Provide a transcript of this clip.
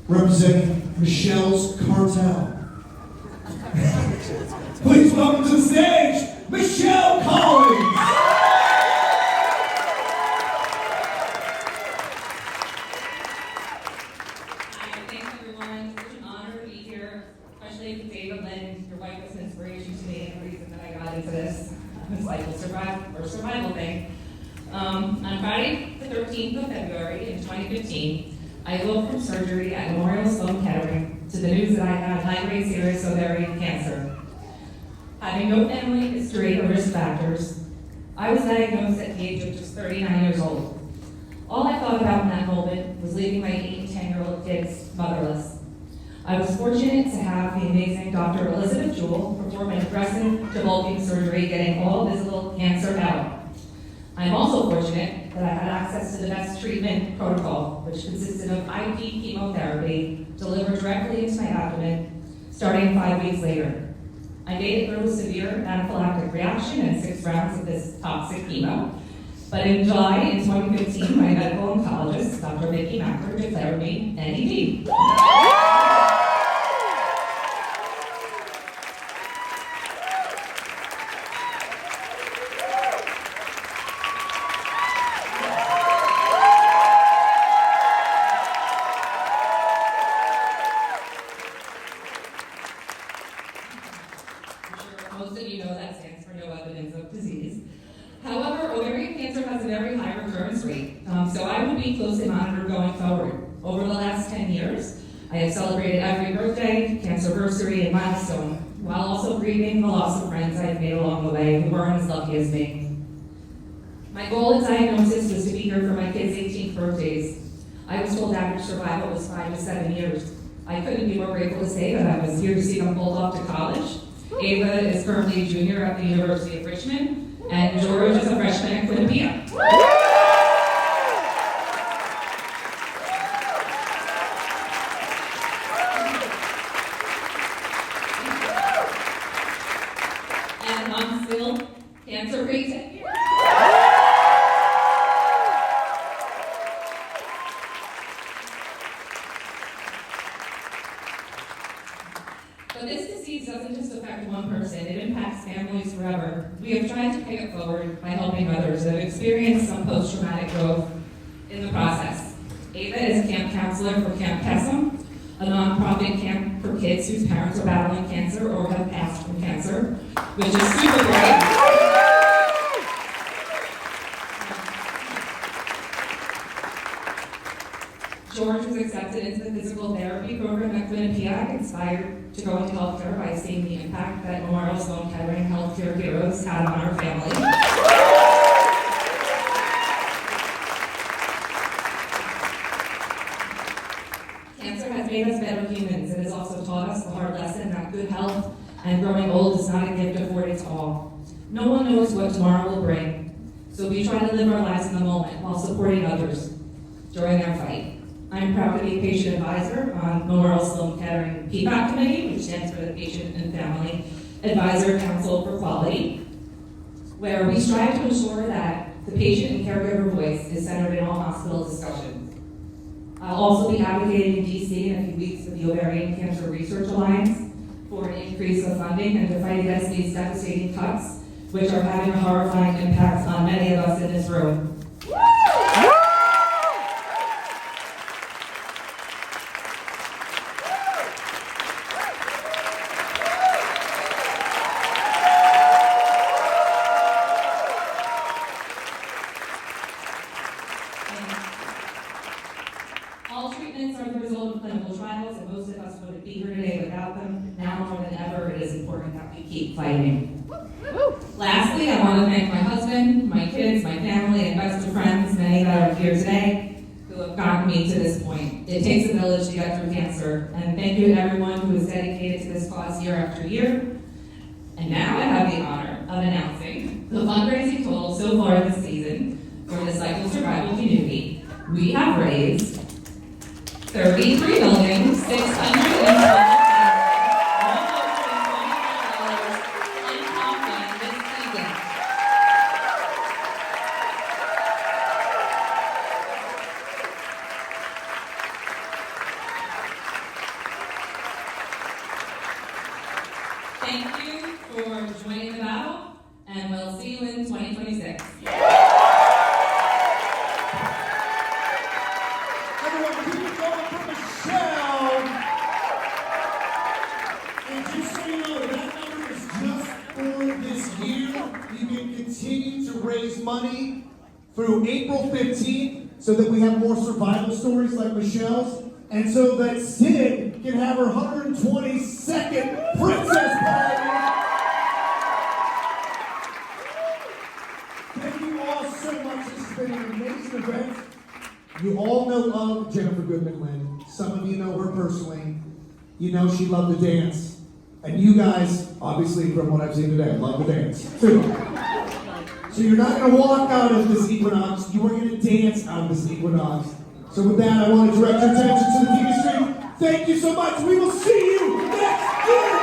representing Michelle's Cartel. Please welcome to the stage, Michelle Collins! Hi, thanks everyone. It's such an honor to be here, especially with David Lynn. Your wife was an inspiration to me and the reason that I got into this survival thing. On Friday the 13th of February in 2015, I woke from surgery at Memorial Sloan Kettering to the news that I had high-grade serous ovarian cancer. Having no family history or risk factors, I was diagnosed at the age of just 39 years old. All I thought about in that moment was leaving my 8 and 10-year-old kids motherless. I was fortunate to have the amazing Dr. Elizabeth Jewell perform an aggressive debulking surgery, getting all visible cancer out. I'm also fortunate that I had access to the best treatment protocol, which consisted of IV chemotherapy delivered directly into my abdomen, starting 5 weeks later. I made it through a severe anaphylactic reaction and 6 rounds of this toxic chemo. But in July in 2015, my medical oncologist, Dr. Vicki Macker, declared me NED. Most of you know that stands for no evidence of disease. However, ovarian cancer has a very high recurrence rate, so I will be closely monitored going forward. Over the last 10 years, I have celebrated every birthday, cancerversary, and milestone, while also grieving the loss of friends I have made along the way who weren't as lucky as me. My goal at diagnosis was to be here for my kids' 18th birthdays. I was told average survival was 5 to 7 years. I couldn't be more grateful to say that I was here to see them pulled off to college. Ava is currently a junior at the University of Richmond, and George is a freshman at Quinnipiac. And I'm still cancer-free 10 years. But this disease doesn't just affect one person, it impacts families forever. We have tried to pay it forward by helping others that have experienced some post-traumatic growth in the process. Ava is a camp counselor for Camp Kesem, a nonprofit camp for kids whose parents are battling cancer or have passed from cancer, which is super great. George was accepted into the physical therapy program at Quinnipiac, inspired to go into healthcare by seeing the impact that Memorial Sloan Kettering healthcare heroes had on our family. Cancer has made us better humans. It has also taught us the hard lesson that good health and growing old is not a gift afforded to all. No one knows what tomorrow will bring, so we try to live our lives in the moment while supporting others during their fight. I'm proud to be a patient advisor on Memorial Sloan Kettering PPAC Committee, which stands for the Patient and Family Advisor Council for Quality, where we strive to ensure that the patient and caregiver voice is centered in all hospital discussions. I'll also be advocating in DC in a few weeks with the Ovarian Cancer Research Alliance for an increase of funding and to fight against these devastating cuts, which are having a horrifying impact on many of us in this room. All treatments are the result of clinical trials, and most of us wouldn't be here today without them. Now more than ever, it is important that we keep fighting. Lastly, I want to thank my husband, my kids, my family, and best of friends, many that are here today, who have gotten me to this point. It takes a village to get through cancer, and thank you to everyone who is dedicated to this cause year after year. And now I have the honor of announcing the fundraising total so far this season for the cycle survival community. We have raised $33,612,120 in compound this season. Thank you for joining the battle, and we'll see you in 2026. Everyone, keep it going for Michelle. And just so you know, that number is just for this year. You can continue to raise money through April 15th so that we have more survival stories like Michelle's, and so that Sid can have her 122nd Princess Party. Thank you all so much. This has been an amazing event. You all know of Jennifer Goodman-Lynn. Some of you know her personally. You know she loved to dance. And you guys, obviously from what I've seen today, love to dance too. So you're not going to walk out of this equinox. You are going to dance out of this equinox. So with that, I want to direct your attention to the TV screen. Thank you so much. We will see you next year.